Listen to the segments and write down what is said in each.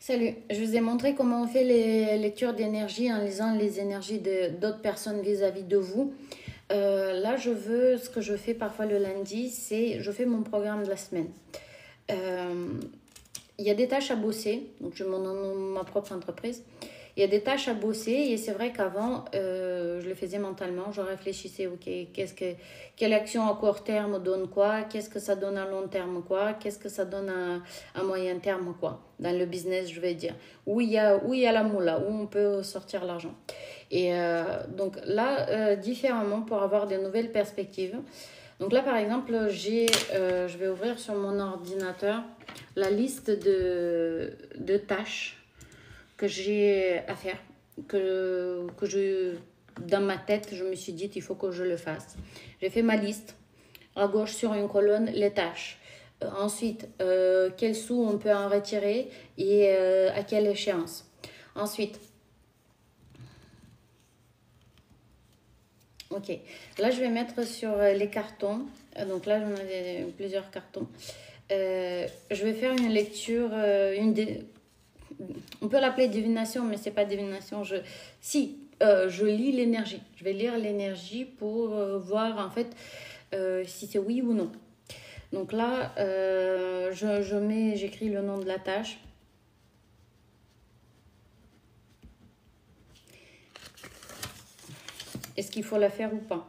Salut, je vous ai montré comment on fait les lectures d'énergie en lisant les énergies d'autres personnes vis-à-vis de vous. Là, ce que je fais parfois le lundi, c'est je fais mon programme de la semaine. Il y a des tâches à bosser, donc je m'en ma propre entreprise. Il y a des tâches à bosser et c'est vrai qu'avant, je le faisais mentalement. Je réfléchissais, ok, quelle action à court terme donne quoi, qu'est-ce que ça donne à long terme quoi, qu'est-ce que ça donne à moyen terme quoi, dans le business, je vais dire. Où il y a la moula, où on peut sortir l'argent. Et donc là, différemment pour avoir de nouvelles perspectives. Donc là, par exemple, je vais ouvrir sur mon ordinateur la liste de tâches que j'ai à faire, dans ma tête, je me suis dit, il faut que je le fasse. J'ai fait ma liste, à gauche sur une colonne, les tâches. Ensuite, quels sous on peut en retirer et à quelle échéance. Ensuite, ok, là je vais mettre sur les cartons. Donc là, j'en ai plusieurs cartons. Je vais faire une lecture, on peut l'appeler divination, mais c'est pas divination. Je lis l'énergie. Je vais lire l'énergie pour voir en fait si c'est oui ou non. Donc là, j'écris le nom de la tâche. Est-ce qu'il faut la faire ou pas?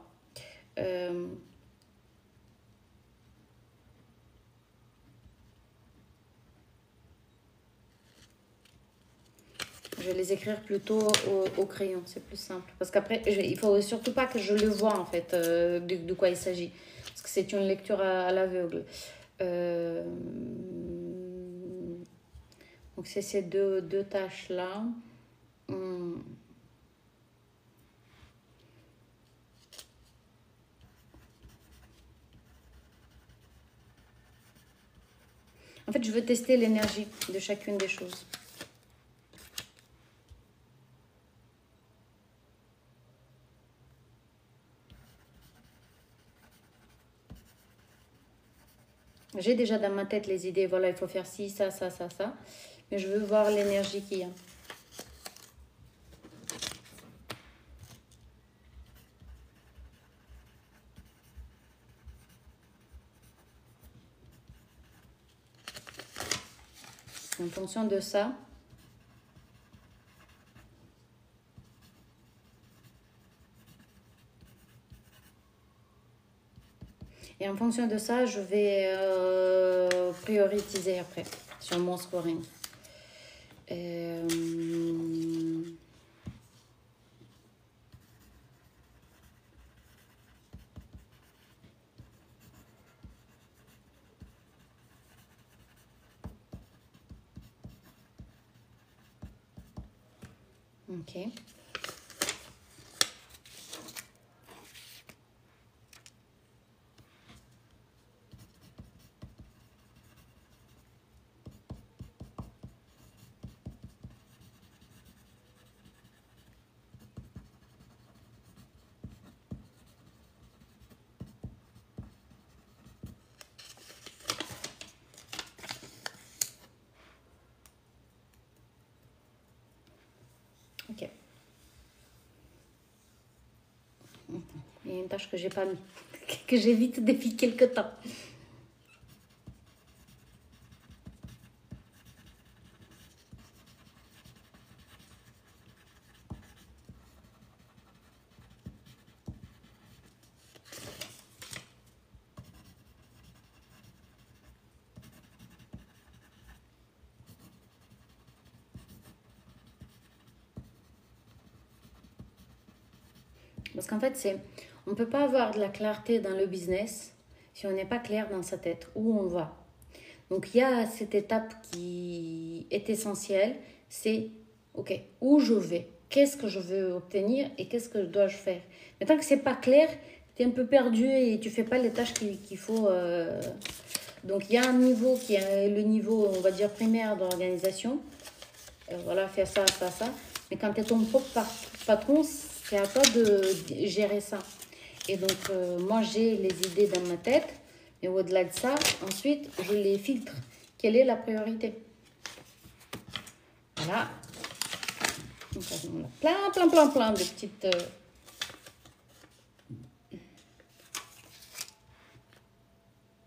Je vais les écrire plutôt au crayon, c'est plus simple. Parce qu'après, il faut surtout pas que je le vois en fait de quoi il s'agit. Parce que c'est une lecture à l'aveugle. Donc c'est ces deux tâches-là. En fait, je veux tester l'énergie de chacune des choses. J'ai déjà dans ma tête les idées. Voilà, il faut faire ci, ça, ça, ça, ça. Mais je veux voir l'énergie qu'il y a. En fonction de ça, et en fonction de ça, je vais prioriser après sur mon scoring. Ok. Ok. Il y a une tâche que j'ai pas mis, que j'évite depuis quelques temps. Parce qu'en fait, on ne peut pas avoir de la clarté dans le business si on n'est pas clair dans sa tête où on va. Donc il y a cette étape qui est essentielle, c'est ok, où je vais, qu'est-ce que je veux obtenir et qu'est-ce que dois-je faire. Mais tant que c'est pas clair, tu es un peu perdu et tu fais pas les tâches qu'il faut. Donc il y a un niveau qui est le niveau, on va dire, primaire d'organisation. Voilà, faire ça, ça, ça. Mais quand tu es ton propre patron, c'est à toi de gérer ça. Et donc, moi, j'ai les idées dans ma tête. Mais au-delà de ça, ensuite, je les filtre. Quelle est la priorité? Voilà. Donc, on a plein de petites...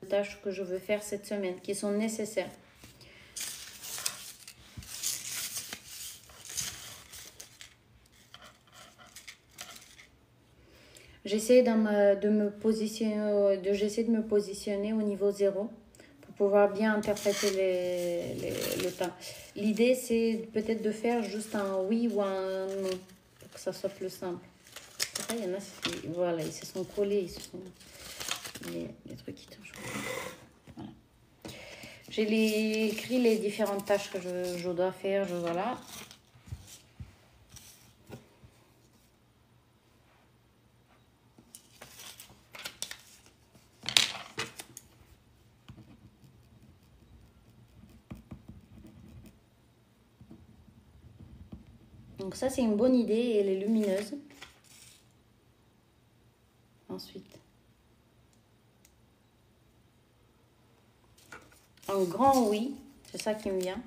tâches que je veux faire cette semaine, qui sont nécessaires. J'essaie de me positionner au niveau 0 pour pouvoir bien interpréter le temps. L'idée, c'est peut-être de faire juste un oui ou un non pour que ça soit plus simple. Après, il y en a, voilà, ils se sont collés, ils se sont... Les trucs qui touchent. Voilà. J'ai écrit les différentes tâches que je dois faire, voilà. Donc ça, c'est une bonne idée et elle est lumineuse. Ensuite, un grand oui, c'est ça qui me vient.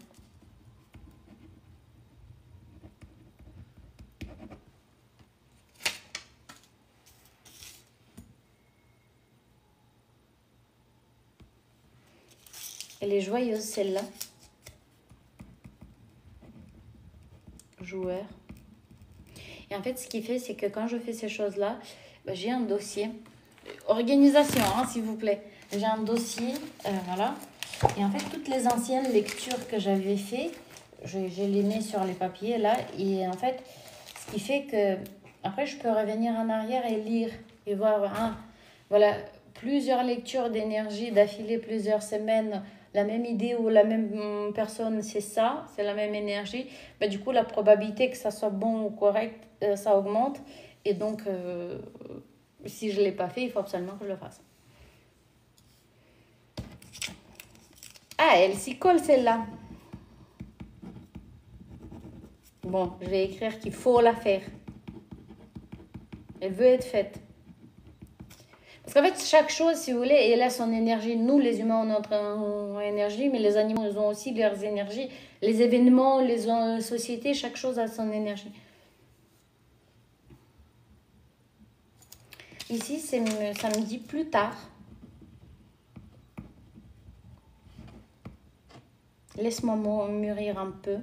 Elle est joyeuse, celle-là. Joueur. Et en fait, ce qui fait, c'est que quand je fais ces choses-là, j'ai un dossier. Organisation, hein, s'il vous plaît. J'ai un dossier, voilà. Et en fait, toutes les anciennes lectures que j'avais fait, je les mets sur les papiers, là. Et en fait, ce qui fait que, après, je peux revenir en arrière et lire. Et voir, hein, voilà, plusieurs lectures d'énergie d'affilée, plusieurs semaines, la même idée ou la même personne, c'est ça, c'est la même énergie. Bah, du coup, la probabilité que ça soit bon ou correct, ça augmente. Et donc, si je ne l'ai pas fait, il faut absolument que je le fasse. Ah, elle s'y colle celle-là. Bon, je vais écrire qu'il faut la faire. Elle veut être faite. Parce qu'en fait, chaque chose, si vous voulez, elle a son énergie. Nous, les humains, on a notre énergie, mais les animaux, ils ont aussi leurs énergies. Les événements, les sociétés, chaque chose a son énergie. Ici, ça me dit plus tard. Laisse-moi mûrir un peu.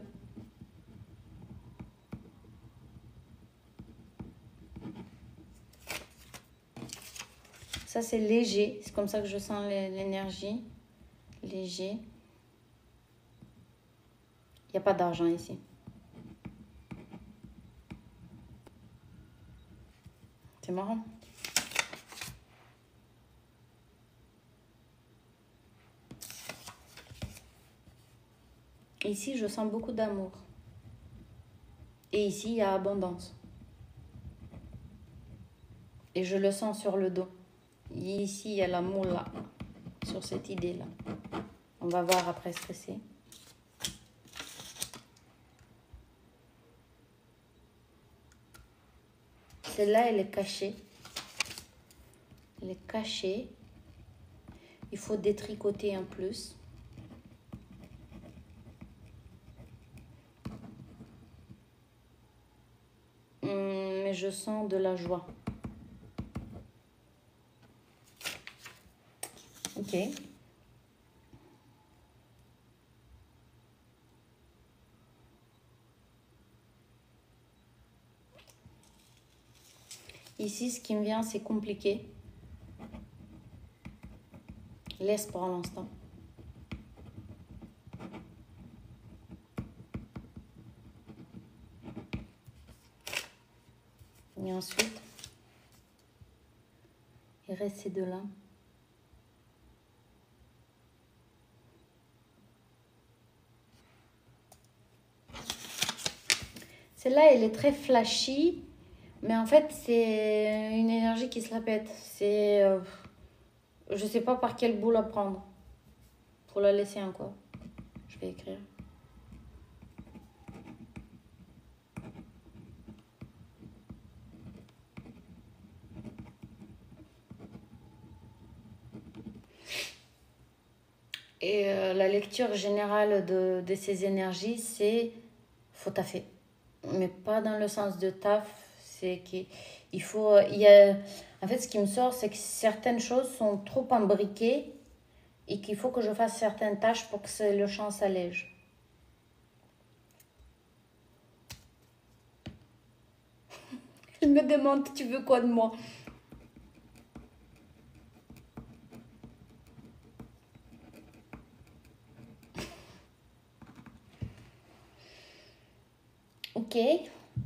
Ça, c'est léger. C'est comme ça que je sens l'énergie. Léger. Il n'y a pas d'argent ici. C'est marrant. Ici, je sens beaucoup d'amour. Et ici, il y a abondance. Et je le sens sur le dos. Ici, il y a l'amour là, sur cette idée-là. On va voir après ce que c'est. Celle-là, elle est cachée. Elle est cachée. Il faut détricoter un plus. Mais je sens de la joie. Ok. Ici, ce qui me vient, c'est compliqué. Laisse pour l'instant. Et ensuite, il reste ces deux-là. Celle-là, elle est très flashy, mais en fait, c'est une énergie qui se la pète. C'est... je sais pas par quel bout la prendre. Faut la laisser encore. Je vais écrire. Et la lecture générale de ces énergies, c'est faut taffer. Mais pas dans le sens de taf, c'est qu'il faut... Il y a, en fait, ce qui me sort, c'est que certaines choses sont trop imbriquées et qu'il faut que je fasse certaines tâches pour que le champ s'allège. Elle me demande, tu veux quoi de moi? Ok.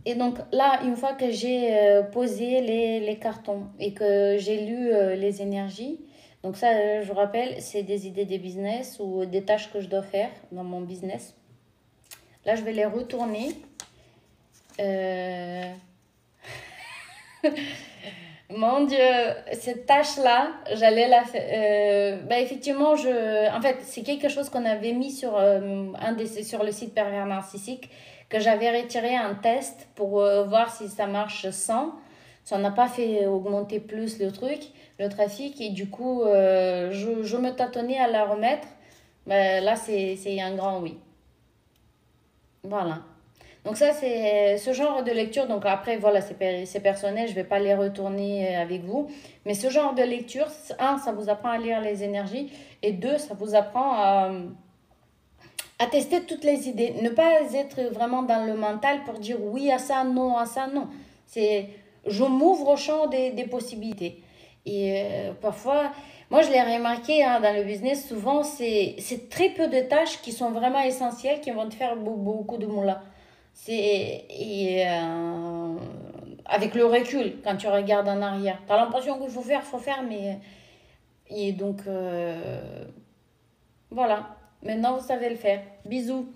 Et donc là, une fois que j'ai posé les cartons et que j'ai lu les énergies, donc ça, je vous rappelle, c'est des idées de business ou des tâches que je dois faire dans mon business. Là, je vais les retourner. Euh, Mon Dieu, cette tâche-là, j'allais la faire. Bah, effectivement, en fait, c'est quelque chose qu'on avait mis sur, sur le site Pervers Narcissique, que j'avais retiré un test pour voir si ça marche sans. Ça n'a pas fait augmenter plus le truc, le trafic, et du coup, je me tâtonnais à la remettre. Mais là, c'est un grand oui. Voilà. Donc ça, c'est ce genre de lecture. Donc après, voilà, c'est personnel, je ne vais pas les retourner avec vous. Mais ce genre de lecture, un, ça vous apprend à lire les énergies. Et deux, ça vous apprend à tester toutes les idées. Ne pas être vraiment dans le mental pour dire oui à ça, non à ça, non. C'est, je m'ouvre au champ des possibilités. Et parfois, moi je l'ai remarqué hein, dans le business, souvent c'est très peu de tâches qui sont vraiment essentielles qui vont te faire beaucoup de moula. Avec le recul, quand tu regardes en arrière, tu as l'impression qu'il faut faire, mais. Et donc, voilà. Maintenant, vous savez le faire. Bisous.